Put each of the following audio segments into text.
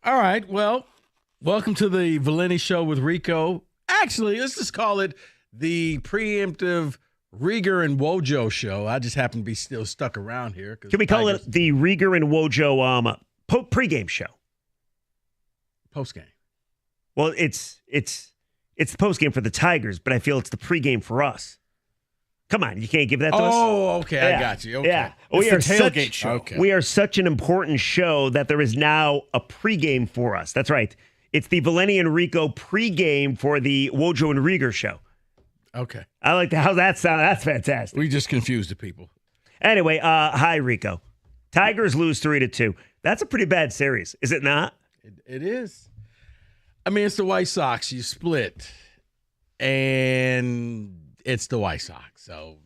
All right. Well, welcome to the Valenti Show with Rico. Actually, let's just call it the preemptive Rieger and Wojo show. I just happen to be still stuck around here. Can we call it the Rieger and Wojo pregame show? Postgame. Well, it's the postgame for the Tigers, but I feel it's the pregame for us. Come on, you can't give that to us. Oh, okay, yeah. I got you. Okay. Yeah, it's the tailgate show. Okay. We are such an important show that there is now a pregame for us. That's right. It's the Valenti and Rico pregame for the Wojo and Rieger show. Okay. I like that. How's that sound? That's fantastic. We just confused the people. Anyway, hi, Rico. Tigers lose 3-2. That's a pretty bad series, is it not? It is. I mean, it's the White Sox. You split, and it's the White Sox. So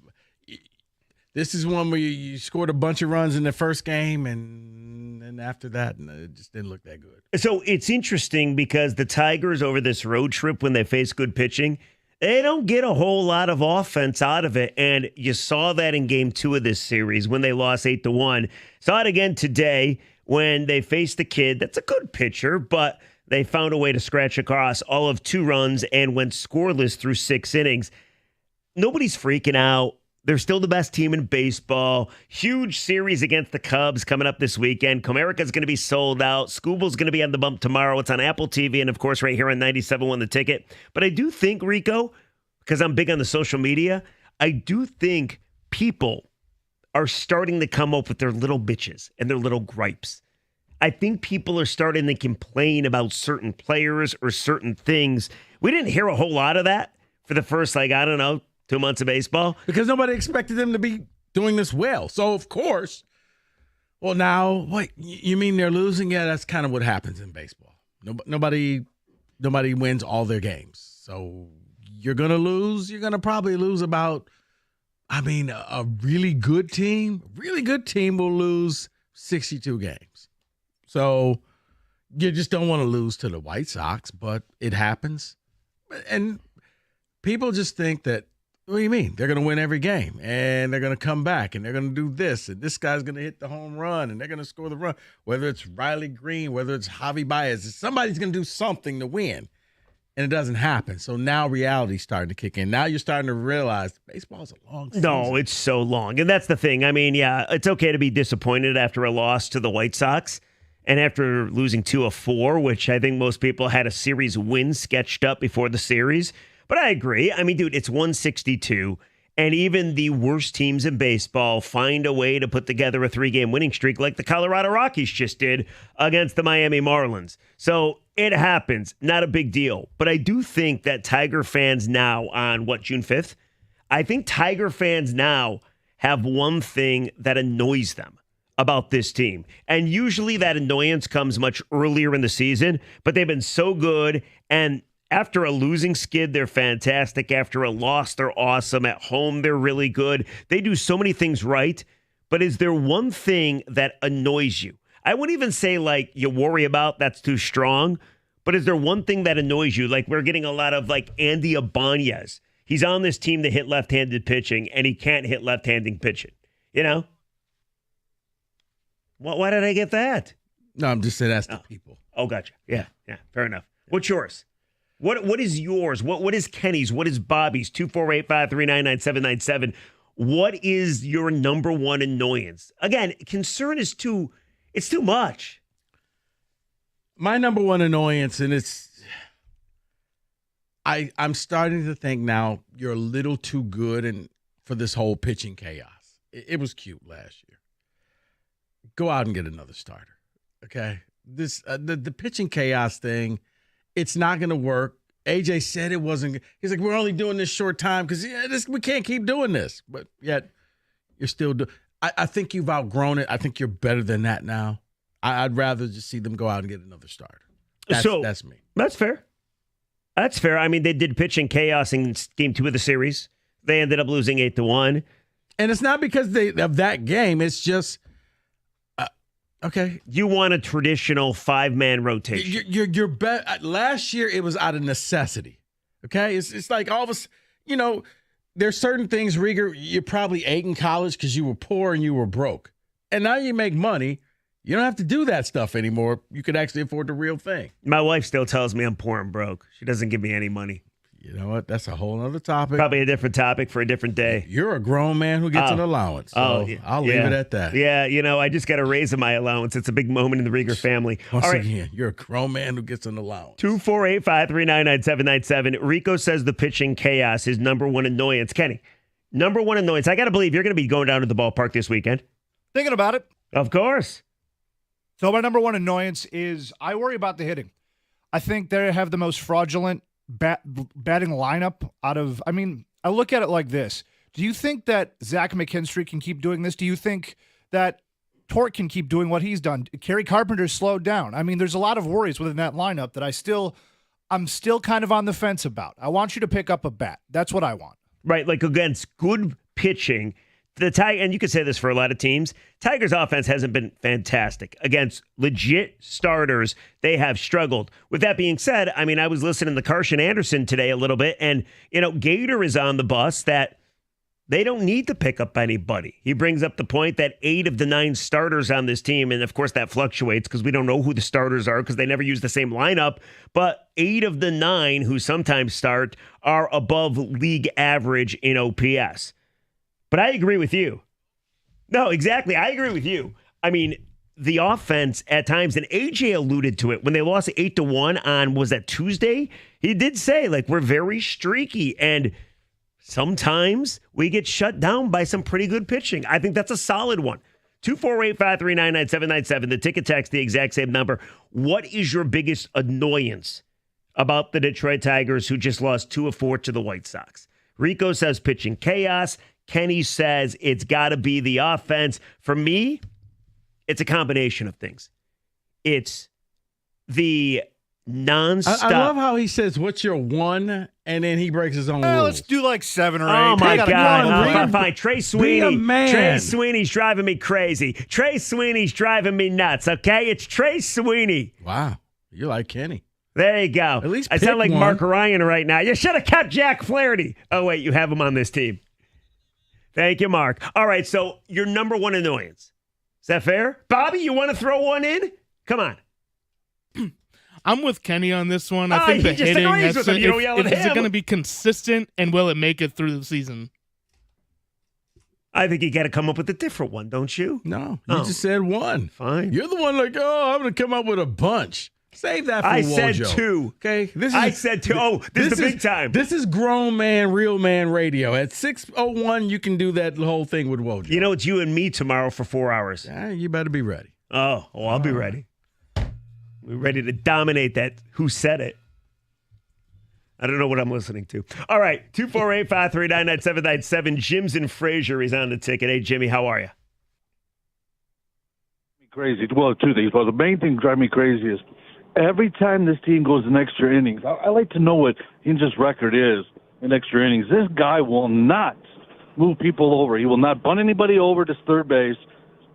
this is one where you scored a bunch of runs in the first game, and after that, it just didn't look that good. So it's interesting because the Tigers over this road trip, when they face good pitching, they don't get a whole lot of offense out of it. And you saw that in game 2 of this series when they lost 8-1. Saw it again today when they faced the kid. That's a good pitcher, but they found a way to scratch across all of 2 runs and went scoreless through 6 innings. Nobody's freaking out. They're still the best team in baseball. Huge series against the Cubs coming up this weekend. Comerica's going to be sold out. Scooble's going to be on the bump tomorrow. It's on Apple TV and, of course, right here on 97.1 The Ticket. But I do think, Rico, because I'm big on the social media, I do think people are starting to come up with their little bitches and their little gripes. I think people are starting to complain about certain players or certain things. We didn't hear a whole lot of that for the first, 2 months of baseball. Because nobody expected them to be doing this well. So, of course, well, now, what, you mean they're losing? Yeah, that's kind of what happens in baseball. Nobody wins all their games. So you're going to lose. You're going to probably lose about, a really good team will lose 62 games. So you just don't want to lose to the White Sox, but it happens. And people just think that, what do you mean? They're going to win every game, and they're going to come back, and they're going to do this, and this guy's going to hit the home run, and they're going to score the run. Whether it's Riley Green, whether it's Javi Baez, somebody's going to do something to win, and it doesn't happen. So now reality's starting to kick in. Now you're starting to realize baseball's a long season. No, it's so long, and that's the thing. I mean, yeah, it's okay to be disappointed after a loss to the White Sox. And after losing 2 of 4, which I think most people had a series win sketched up before the series. But I agree. I mean, dude, it's 162. And even the worst teams in baseball find a way to put together a 3-game winning streak like the Colorado Rockies just did against the Miami Marlins. So it happens. Not a big deal. But I do think that Tiger fans now on, June 5th? I think Tiger fans now have one thing that annoys them about this team. And usually that annoyance comes much earlier in the season, but they've been so good. And after a losing skid, they're fantastic. After a loss, they're awesome. At home, they're really good. They do so many things right. But is there one thing that annoys you? I wouldn't even say you worry about, that's too strong. But is there one thing that annoys you? Like we're getting a lot of Andy Ibanez. He's on this team that hit left-handed pitching, and he can't hit left-handed pitching. You know? Why did I get that? No, I'm just saying that's the people. Oh, gotcha. Yeah, fair enough. What's yours? What is yours? What is Kenny's? What is Bobby's? 248-539-9797. What is your number one annoyance? Again, concern is it's too much. My number one annoyance, and I'm starting to think now you're a little too good for this whole pitching chaos. It was cute last year. Go out and get another starter, okay? This the pitching chaos thing, it's not going to work. AJ said it wasn't. He's like, we're only doing this short time because we can't keep doing this. But yet you're still doing. I think you've outgrown it. I think you're better than that now. I'd rather just see them go out and get another starter. That's me. That's fair. That's fair. I mean, they did pitching chaos in game 2 of the series. They ended up losing 8-1. And it's not because of that game. It's just. Okay. You want a traditional 5-man rotation. You're last year it was out of necessity. Okay? It's like all of us, there's certain things, Rieger, you probably ate in college because you were poor and you were broke. And now you make money. You don't have to do that stuff anymore. You could actually afford the real thing. My wife still tells me I'm poor and broke. She doesn't give me any money. You know what? That's a whole other topic. Probably a different topic for a different day. You're a grown man who gets an allowance. So I'll leave it at that. Yeah, I just got a raise in my allowance. It's a big moment in the Rieger family. Once again, you're a grown man who gets an allowance. 248-539-9797. Rico says the pitching chaos is number one annoyance. Kenny, number one annoyance. I got to believe you're going to be going down to the ballpark this weekend. Thinking about it. Of course. So my number one annoyance is I worry about the hitting. I think they have the most fraudulent batting lineup out of, I look at it like this. Do you think that Zach McKinstry can keep doing this? Do you think that Torque can keep doing what he's done? Kerry Carpenter's slowed down. There's a lot of worries within that lineup that I'm still kind of on the fence about. I want you to pick up a bat. That's what I want. Right, like against good pitching. And you could say this for a lot of teams, Tigers' offense hasn't been fantastic. Against legit starters, they have struggled. With that being said, I was listening to Carson Anderson today a little bit, and, Gator is on the bus that they don't need to pick up anybody. He brings up the point that 8 of the 9 starters on this team, and of course that fluctuates because we don't know who the starters are because they never use the same lineup, but 8 of the 9 who sometimes start are above league average in OPS. But I agree with you. No, exactly. I agree with you. The offense at times, and AJ alluded to it when they lost 8-1 on, was that Tuesday? He did say, we're very streaky, and sometimes we get shut down by some pretty good pitching. I think that's a solid one. 248-539-9797. The ticket text, the exact same number. What is your biggest annoyance about the Detroit Tigers who just lost 2 of 4 to the White Sox? Rico says pitching chaos. Kenny says it's got to be the offense. For me, it's a combination of things. It's the nonstop. I love how he says, what's your one? And then he breaks his own rules. Let's do 7 or 8. Oh, my God. Fine. Trey Sweeney. Be a man. Trey Sweeney's driving me crazy. Trey Sweeney's driving me nuts, okay? It's Trey Sweeney. Wow. You like Kenny. There you go. At least I sound like one. Mark Ryan right now. You should have kept Jack Flaherty. Oh, wait, you have him on this team. Thank you, Mark. All right, so your number one annoyance. Is that fair? Bobby, you want to throw one in? Come on. I'm with Kenny on this one. I think the hitting is it going to be consistent, and will it make it through the season? I think you got to come up with a different one, don't you? No, you just said one. Fine. You're the one I'm going to come up with a bunch. Save that for I Wojo. said 2. Okay? I said 2. Oh, this is the big time. This is grown man, real man radio. At 6:01, you can do that whole thing with Wojo. It's you and me tomorrow for 4 hours. You better be ready. Oh, I'll be ready. We're ready to dominate that. Who said it? I don't know what I'm listening to. All right, 248-539-9797. Jim's in Fraser. He's on the ticket. Hey, Jimmy, how are you? Crazy. Well, 2 things. Well, the main thing driving me crazy is every time this team goes in extra innings, I like to know what Hinge's record is in extra innings. This guy will not move people over. He will not bunt anybody over to third base.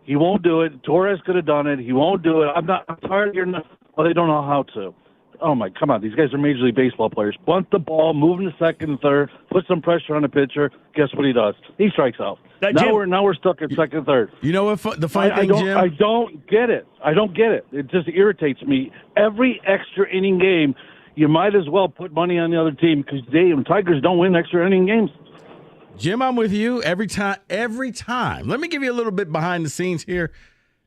He won't do it. Torres could have done it. He won't do it. I'm tired of hearing well, they don't know how to. Oh, my, come on. These guys are Major League Baseball players. Bunt the ball, move into second and third, put some pressure on the pitcher. Guess what he does? He strikes out. Now we're stuck at second and third. You know what the funny thing, Jim? I don't get it. It just irritates me. Every extra inning game, you might as well put money on the other team because Tigers don't win extra inning games. Jim, I'm with you every time. Let me give you a little bit behind the scenes here.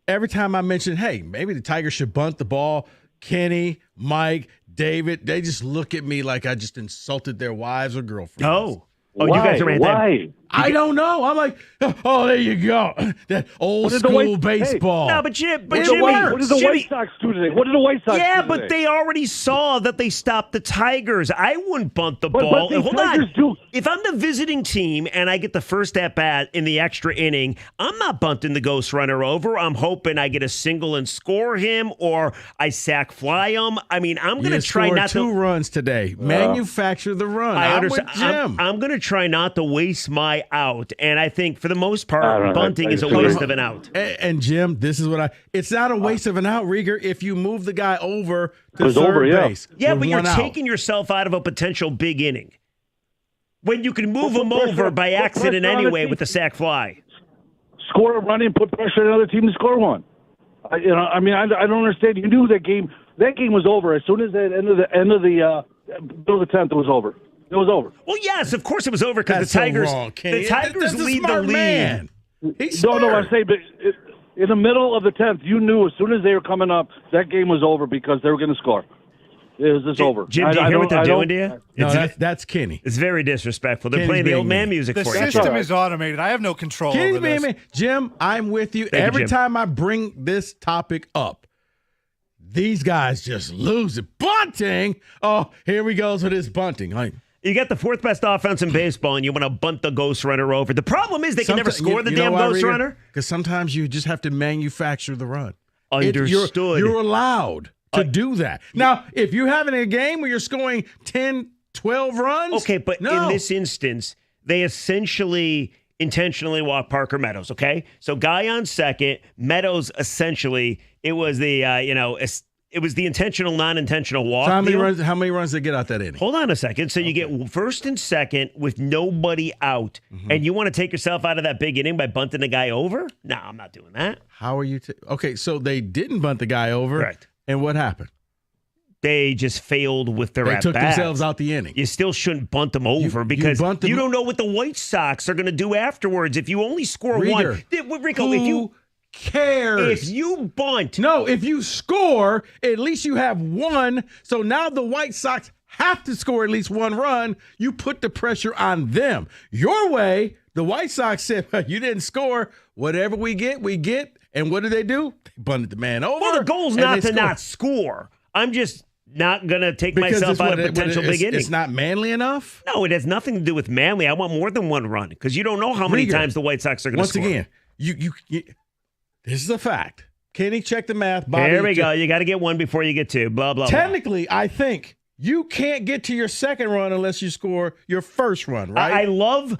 Every time I mention, hey, maybe the Tigers should bunt the ball, Kenny, Mike, David, they just look at me like I just insulted their wives or girlfriends. Oh, you guys are at Why? I don't know. I'm like, oh, there you go. That old school baseball. No, but Jim, What did the White Sox do today? What did the White Sox do Yeah, today? but they already saw that they stopped the Tigers. I wouldn't bunt the ball. But the Hold Tigers on. do. If I'm the visiting team and I get the first at-bat in the extra inning, I'm not bunting the ghost runner over. I'm hoping I get a single and score him or I sack fly him. I'm going to try not to. 2 runs today. Manufacture the run. I I'm understand. with Jim. I'm going to try not to waste my out. And I think for the most part, bunting is a waste of an out. And Jim, this is what it's not a waste of an out, Rieger, if you move the guy over to third over, base. Yeah, with but you're one out. taking yourself out of a potential big inning. When you can move him over by accident anyway with the sack fly. Score a run and put pressure on another team to score one. I don't understand. You knew that game. That game was over as soon as the end of the middle of the 10th was over. It was over. Well, yes, of course it was over because That's the Tigers. so wrong, Kenny. The Tigers That's a lead the smart lead. man. He's smart. No, I'm saying, but in the middle of the 10th, you knew as soon as they were coming up, that game was over because they were going to score. It was just over. Jim, do you hear what they're doing to you? No, that's Kenny. It's very disrespectful. They're Kenny's playing the being old man mean. music The for you. system is automated. I have no control Kenny's over this. being mean. Jim, I'm with you. you, Every Jim. time I bring this topic up, these guys just lose it. Bunting. Oh, here we go with this bunting. You got the fourth best offense in baseball, and you want to bunt the ghost runner over. The problem is they can never score the damn ghost runner. Because sometimes you just have to manufacture the run. Understood. You're allowed to do that. Now, if you're having a game where you're scoring 10, 12 runs. Okay, but in this instance, they essentially intentionally walk Parker Meadows, okay? So guy on second, Meadows essentially, it was the, it was the intentional, non-intentional walk. So how many runs did they get out that inning? Hold on a second. So you get first and second with nobody out, and you want to take yourself out of that big inning by bunting the guy over? No, I'm not doing that. How are you? Okay, so they didn't bunt the guy over. Right. And what happened? They just failed with their They took at-bats. themselves out the inning. You still shouldn't bunt them over because bunt them- you don't know what the White Sox are going to do afterwards. If you only score Rieger, one, Rico, if you cares? if you bunt, No, if you score, at least you have one. So now the White Sox have to score at least one run. You put the pressure on them. Your way, the White Sox said, you didn't score. Whatever we get, we get. And what did they do? They bunted the man over. well, the goal's and not they to scored. not score. I'm just not going to take Because myself it's out what of it- potential it's- big innings. It's not manly enough. No, it has nothing to do with manly. I want more than one run because you don't know how many Rieger, times the White Sox are going to Once score. again, you this is a fact. Kenny, check the math. Bobby, There we check- go. You got to get one before you get two. Blah, blah, blah. Technically, I think you can't get to your second run unless you score your first run, right? I love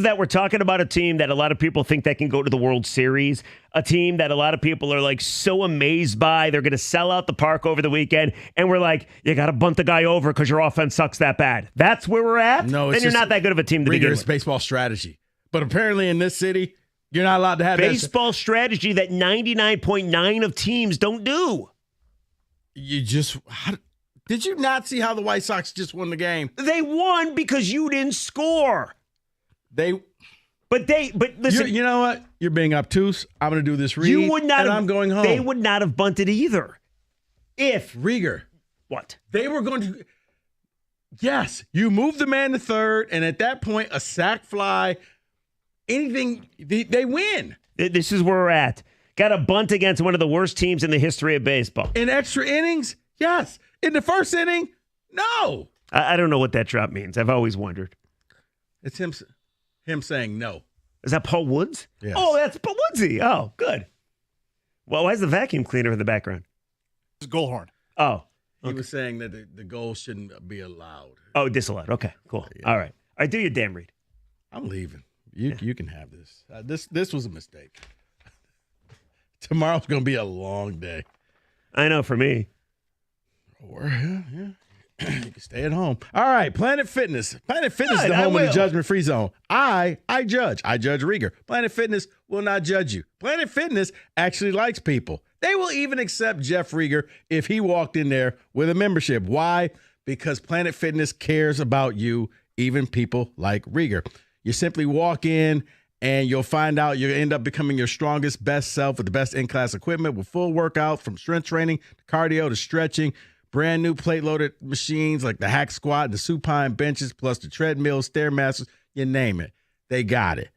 that we're talking about a team that a lot of people think that can go to the World Series, a team that a lot of people are like so amazed by. They're going to sell out the park over the weekend, and we're like, you got to bunt the guy over because your offense sucks that bad. That's where we're at? No, it's then you're just not that good of a team to begin rigorous with. baseball strategy. But apparently in this city, you're not allowed to have Baseball strategy that 99.9 of teams don't do. You just did you not see how the White Sox just won the game? They won because you didn't score. But listen, you know what? You're being obtuse. I'm going to do this read. you would not and have, I'm going home. They would not have bunted either. If Rieger. what? They were going to. Yes, you move the man to third, and at that point, a sac fly, anything, they win. This is where we're at. Got a bunt against one of the worst teams in the history of baseball. In extra innings, yes. In the first inning, no. I don't know what that drop means. I've always wondered. It's him saying no. Is that Paul Woods? Yes. Oh, that's Paul Woodsy. Oh, good. Well, why's the vacuum cleaner in the background? It's goal horn. Oh. He was saying that the goal shouldn't be allowed. Oh, disallowed. Okay, cool. Yeah. All right. All right, do your damn read. I'm leaving. You can have this. This was a mistake. Tomorrow's going to be a long day. I know for me. Or, yeah. You can stay at home. All right, Planet Fitness. Planet Fitness is Good, the I home of the will. judgment-free zone. I judge. I judge Rieger. Planet Fitness will not judge you. Planet Fitness actually likes people. They will even accept Jeff Rieger if he walked in there with a membership. Why? Because Planet Fitness cares about you, even people like Rieger. You simply walk in and you'll find out you'll end up becoming your strongest, best self with the best in-class equipment with full workout from strength training to cardio to stretching. Brand new plate-loaded machines like the hack squat, the supine benches, plus the treadmills, Stairmasters, you name it. They got it.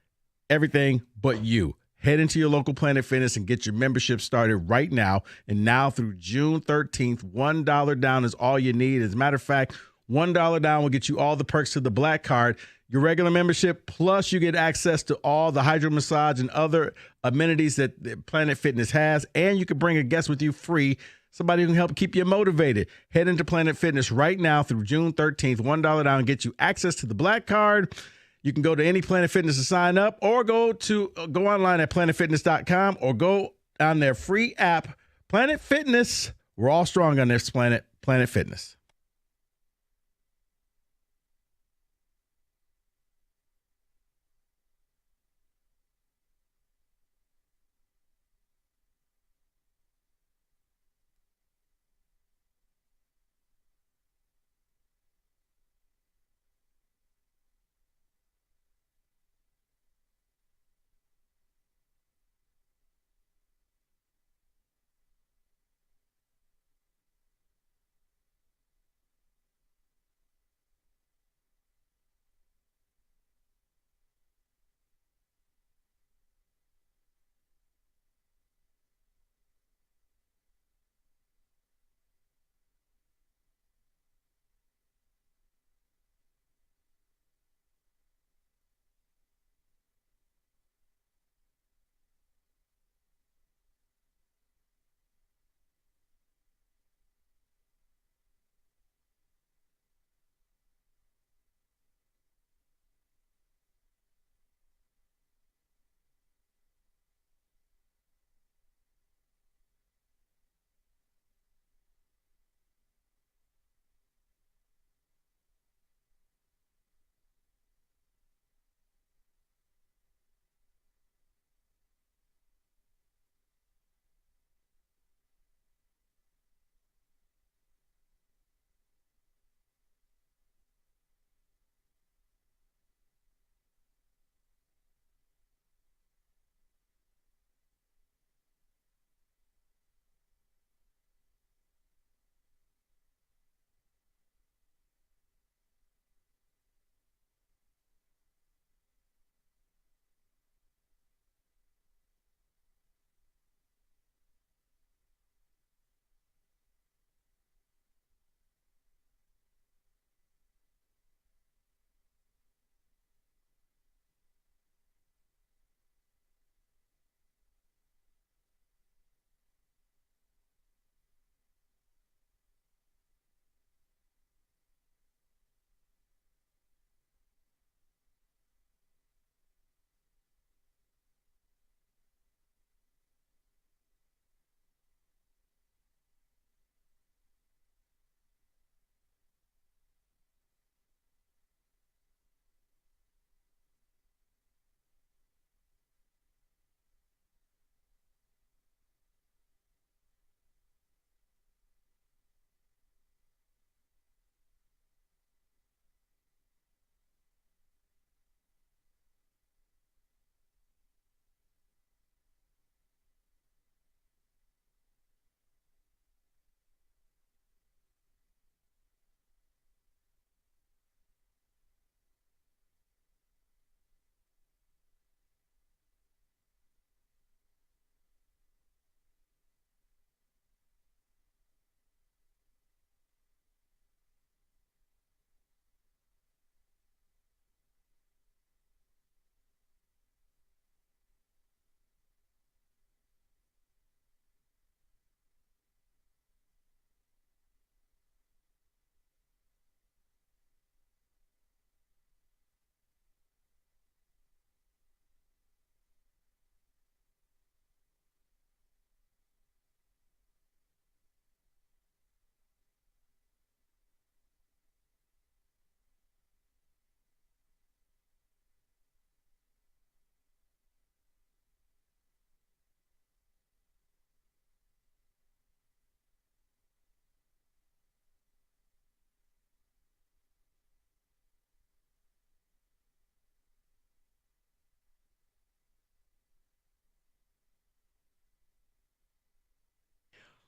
Everything but you. Head into your local Planet Fitness and get your membership started right now. And now through June 13th, $1 down is all you need. As a matter of fact, $1 down will get you all the perks to the Black Card, your regular membership, plus you get access to all the hydro massage and other amenities that Planet Fitness has. And you can bring a guest with you free. Somebody who can help keep you motivated. Head into Planet Fitness right now through June 13th. $1 down, get you access to the Black Card. You can go to any Planet Fitness to sign up, or go online at planetfitness.com, or go on their free app, Planet Fitness. We're all strong on this planet, Planet Fitness.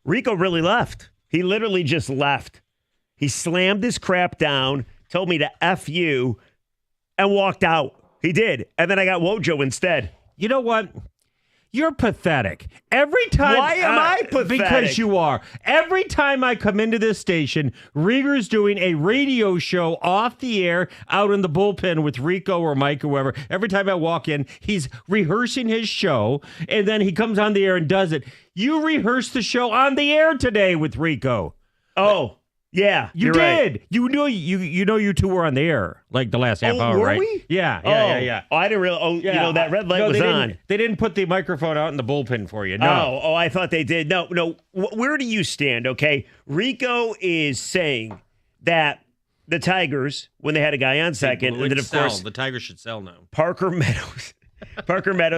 Rico really left. He literally just left. He slammed his crap down, told me to F you, and walked out. He did. And then I got Wojo instead. You know what? You're pathetic. Every time. Why am I pathetic? Because you are. Every time I come into this station, Rieger's doing a radio show off the air out in the bullpen with Rico or Mike or whoever. Every time I walk in, he's rehearsing his show, and then he comes on the air and does it. You rehearsed the show on the air today with Rico. Oh, yeah. You you're did. Right. You know you two were on the air like the last half hour, were right? we? Yeah. Oh, I didn't really. Oh, Yeah. you know, that red light was on. They didn't put the microphone out in the bullpen for you. No. Oh, I thought they did. No. Where do you stand? Okay, Rico is saying that the Tigers, when they had a guy on second, and then of course the Tigers should sell now. Parker Meadows.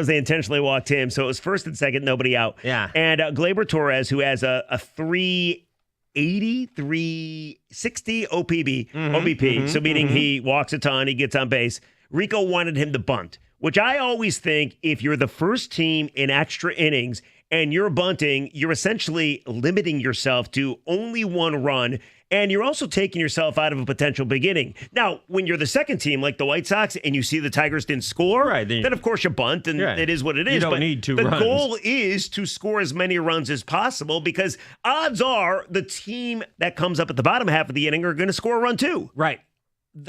They intentionally walked him, so it was first and second, nobody out. Yeah. And Gleyber Torres, who has a 380, 360 OBP, so meaning he walks a ton, he gets on base. Rico wanted him to bunt, which I always think if you're the first team in extra innings and you're bunting, you're essentially limiting yourself to only one run, and you're also taking yourself out of a potential beginning. Now, when you're the second team, like the White Sox, and you see the Tigers didn't score, right, then of course you bunt, and it is what it is. You don't but need two the runs. goal is to score as many runs as possible, because odds are the team that comes up at the bottom half of the inning are going to score a run too. Right.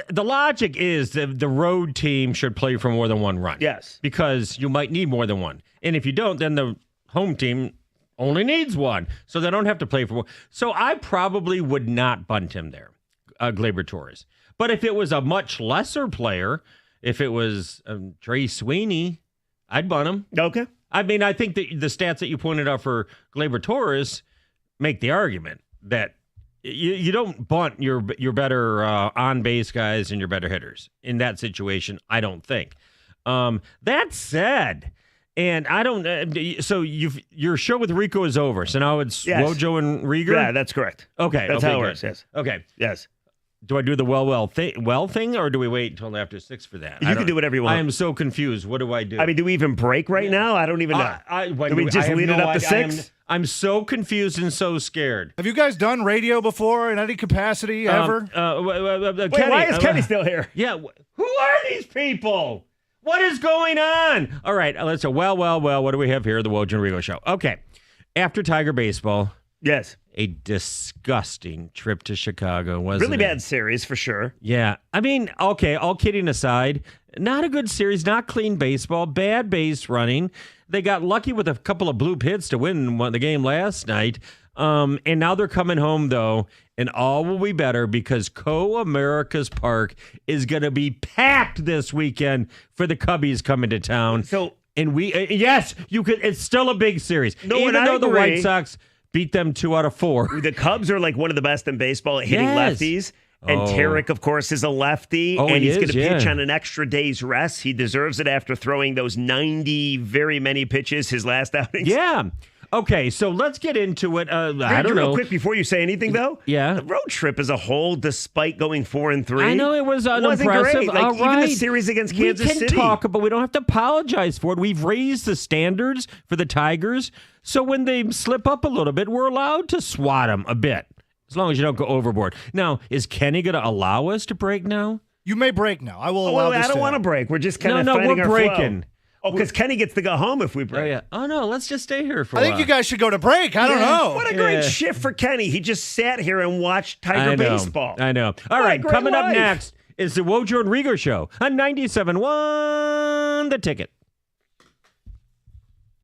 The logic is that the road team should play for more than one run. Yes. Because you might need more than one. And if you don't, then the home team only needs one. So they don't have to play for one. So I probably would not bunt him there, Gleyber Torres. But if it was a much lesser player, if it was Trey Sweeney, I'd bunt him. Okay. I mean, I think that the stats that you pointed out for Gleyber Torres make the argument that you don't bunt your better on-base guys and your better hitters in that situation, I don't think. That said, and I don't. So your show with Rico is over. So now it's Wojo and Rieger. Yeah, that's correct. Okay, that's okay, how it good. works. Yes. Okay. Yes. Do I do the well thing, or do we wait until after 6 for that? You can do whatever you want. I am so confused. What do I do? I mean, do we even break right now? I don't even know. Do we just lead it up to 6? I'm so confused and so scared. Have you guys done radio before in any capacity ever? Wait, Kenny, why is Kenny still here? Yeah. Who are these people? What is going on? All right, let's go. Well, what do we have here? The Woj and Rigo Show. Okay. After Tiger Baseball. Yes. A disgusting trip to Chicago, wasn't it? Really bad series, for sure. Yeah. I mean, okay, all kidding aside, not a good series, not clean baseball, bad base running. They got lucky with a couple of bloop hits to win the game last night. And now they're coming home, though, and all will be better because Co-America's Park is going to be packed this weekend for the Cubbies coming to town. And yes, you could. It's still a big series. No, even though the White Sox beat them 2 out of 4. The Cubs are like one of the best in baseball at hitting lefties. And Tarek, of course, is a lefty, and he's going to pitch on an extra day's rest. He deserves it after throwing those 90 very many pitches his last outing. Yeah. Okay, so let's get into it. I don't know. Real quick before you say anything, though. Yeah. The road trip as a whole, despite going 4-3. I know it was unimpressive. Wasn't great. Like, all even right. the series against Kansas City. We can talk, but we don't have to apologize for it. We've raised the standards for the Tigers, so when they slip up a little bit, we're allowed to swat them a bit, as long as you don't go overboard. Now, is Kenny going to allow us to break now? You may break now. I will allow this I don't want to break. We're just kind of No, fighting we're our breaking. flow. Oh, because Kenny gets to go home if we break. Oh, yeah. Oh, no, let's just stay here for a I think while. you guys should go to break. I don't know. What a great shift for Kenny. He just sat here and watched Tiger baseball. I know. All right, coming up next is the Wojo and Rigo Show on 97.1 The Ticket.